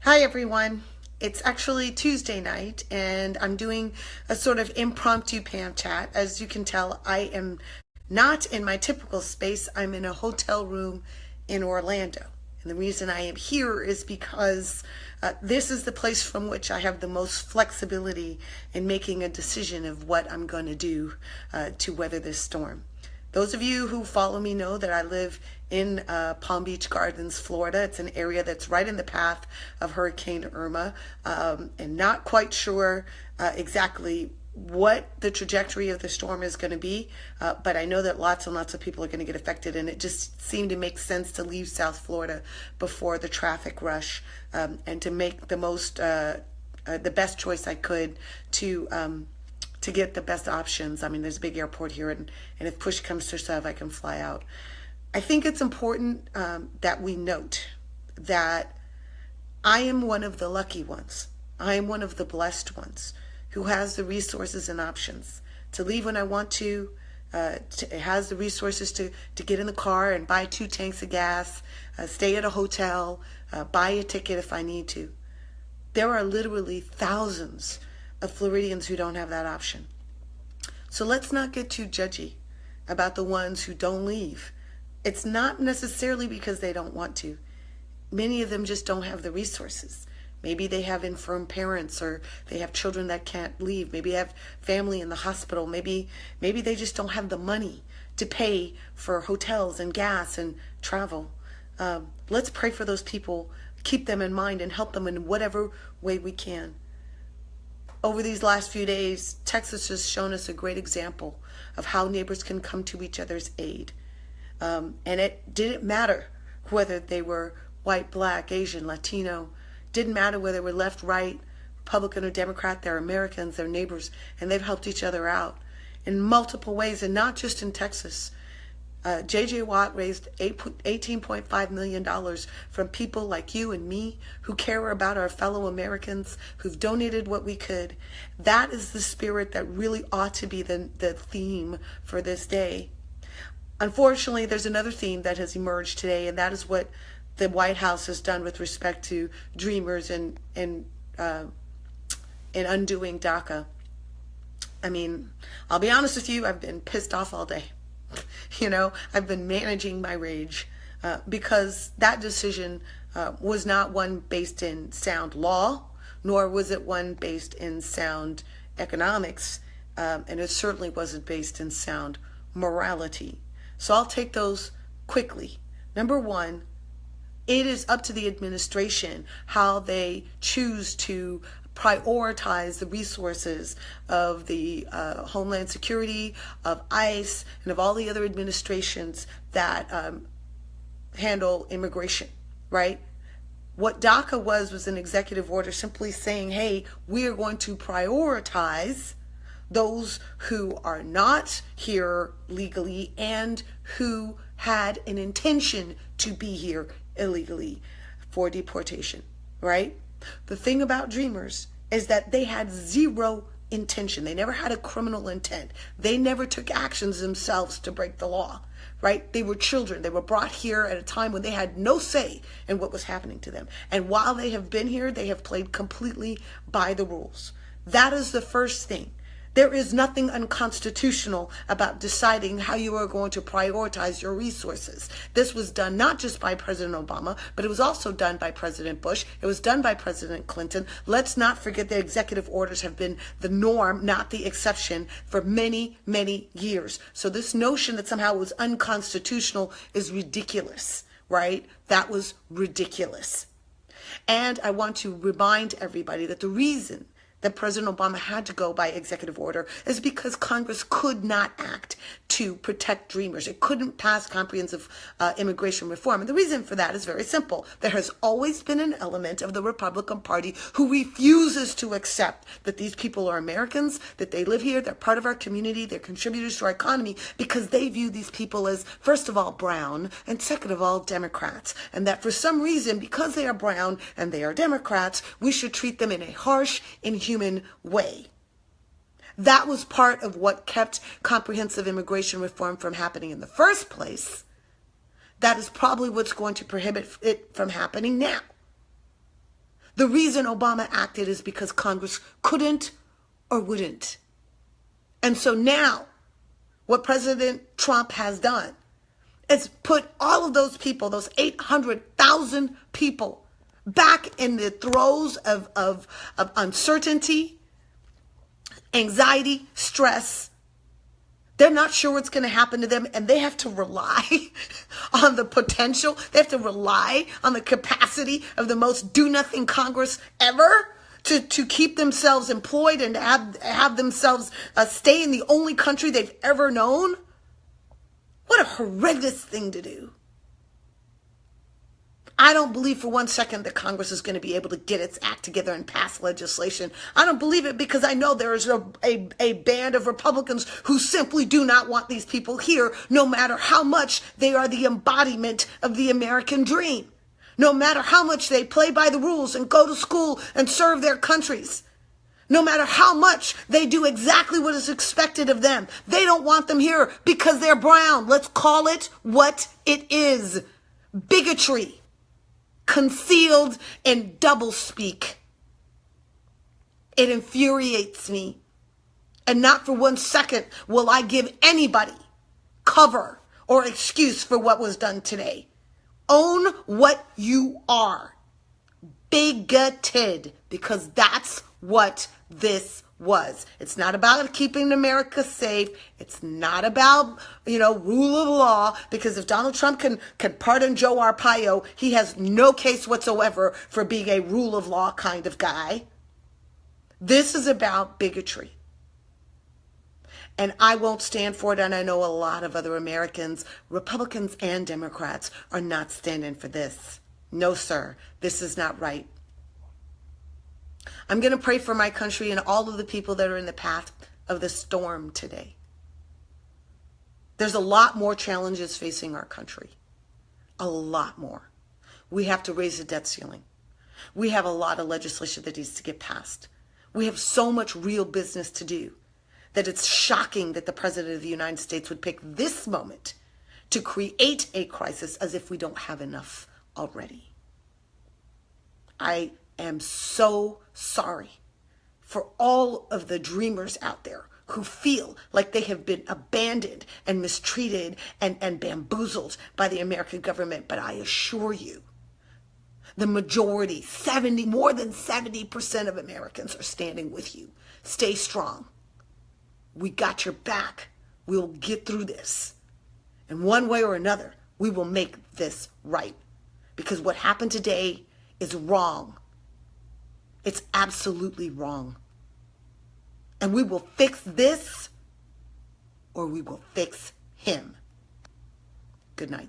Hi everyone. It's actually Tuesday night and I'm doing a sort of impromptu Pam chat. As you can tell, I am not in my typical space. I'm in a hotel room in Orlando. And the reason I am here is because this is the place from which I have the most flexibility in making a decision of what I'm going to do to weather this storm. Those of you who follow me know that I live in Palm Beach Gardens, Florida. It's an area that's right in the path of Hurricane Irma, and not quite sure exactly what the trajectory of the storm is going to be, but I know that lots and lots of people are going to get affected, and it just seemed to make sense to leave South Florida before the traffic rush, and to make the best choice I could to get the best options. I mean, there's a big airport here, and if push comes to shove, I can fly out. I think it's important that we note that I am one of the lucky ones. I am one of the blessed ones who has the resources and options to leave when I want to, has the resources to get in the car and buy 2 tanks of gas, stay at a hotel, buy a ticket if I need to. There are literally thousands of Floridians who don't have that option. So let's not get too judgy about the ones who don't leave. It's not necessarily because they don't want to. Many of them just don't have the resources. Maybe they have infirm parents, or they have children that can't leave. Maybe they have family in the hospital. Maybe they just don't have the money to pay for hotels and gas and travel. Let's pray for those people, keep them in mind, and help them in whatever way we can. Over these last few days, Texas has shown us a great example of how neighbors can come to each other's aid. And it didn't matter whether they were white, black, Asian, Latino. Didn't matter whether they were left, right, Republican or Democrat. They're Americans, they're neighbors, and they've helped each other out in multiple ways, and not just in Texas. J.J. Watt raised $18.5 million from people like you and me who care about our fellow Americans, who've donated what we could. That is the spirit that really ought to be the theme for this day. Unfortunately, there's another theme that has emerged today, and that is what the White House has done with respect to Dreamers and undoing DACA. I mean, I'll be honest with you, I've been pissed off all day. I've been managing my rage because that decision was not one based in sound law, nor was it one based in sound economics, and it certainly wasn't based in sound morality. So I'll take those quickly. Number one, it is up to the administration how they choose to prioritize the resources of the Homeland Security, of ICE, and of all the other administrations that handle immigration, right? What DACA was an executive order simply saying, hey, we are going to prioritize those who are not here legally and who had an intention to be here illegally for deportation, right? The thing about Dreamers is that they had zero intention. They never had a criminal intent. They never took actions themselves to break the law, right? They were children. They were brought here at a time when they had no say in what was happening to them. And while they have been here, they have played completely by the rules. That is the first thing. There is nothing unconstitutional about deciding how you are going to prioritize your resources. This was done not just by President Obama, but it was also done by President Bush. It was done by President Clinton. Let's not forget that executive orders have been the norm, not the exception, for many, many years. So this notion that somehow it was unconstitutional is ridiculous, right? That was ridiculous. And I want to remind everybody that the reason that President Obama had to go by executive order is because Congress could not act to protect Dreamers. It couldn't pass comprehensive immigration reform. And the reason for that is very simple. There has always been an element of the Republican Party who refuses to accept that these people are Americans, that they live here, they're part of our community, they're contributors to our economy, because they view these people as, first of all, brown, and second of all, Democrats. And that for some reason, because they are brown and they are Democrats, we should treat them in a harsh, inhuman way. That was part of what kept comprehensive immigration reform from happening in the first place. That is probably what's going to prohibit it from happening now. The reason Obama acted is because Congress couldn't or wouldn't. And so now, what President Trump has done is put all of those people, those 800,000 people, back in the throes of uncertainty, anxiety, stress. They're not sure what's going to happen to them, and they have to rely on the potential. They have to rely on the capacity of the most do-nothing Congress ever to keep themselves employed and to have themselves stay in the only country they've ever known. What a horrendous thing to do. I don't believe for one second that Congress is going to be able to get its act together and pass legislation. I don't believe it because I know there is a band of Republicans who simply do not want these people here, no matter how much they are the embodiment of the American dream. No matter how much they play by the rules and go to school and serve their countries. No matter how much they do exactly what is expected of them. They don't want them here because they're brown. Let's call it what it is. Bigotry. Concealed and doublespeak. It infuriates me. And not for one second will I give anybody cover or excuse for what was done today. Own what you are. Bigoted. Because that's what this was. It's not about keeping America safe. It's not about, rule of law. Because if Donald Trump can pardon Joe Arpaio, he has no case whatsoever for being a rule of law kind of guy. This is about bigotry. And I won't stand for it, and I know a lot of other Americans, Republicans and Democrats, are not standing for this. No, sir, this is not right. I'm going to pray for my country and all of the people that are in the path of the storm today. There's a lot more challenges facing our country. A lot more. We have to raise the debt ceiling. We have a lot of legislation that needs to get passed. We have so much real business to do that it's shocking that the President of the United States would pick this moment to create a crisis as if we don't have enough already. I am so sorry for all of the dreamers out there who feel like they have been abandoned and mistreated and bamboozled by the American government. But I assure you, the majority, more than 70% of Americans are standing with you. Stay strong. We got your back. We'll get through this. And one way or another, we will make this right. Because what happened today is wrong. It's absolutely wrong. And we will fix this, or we will fix him. Good night.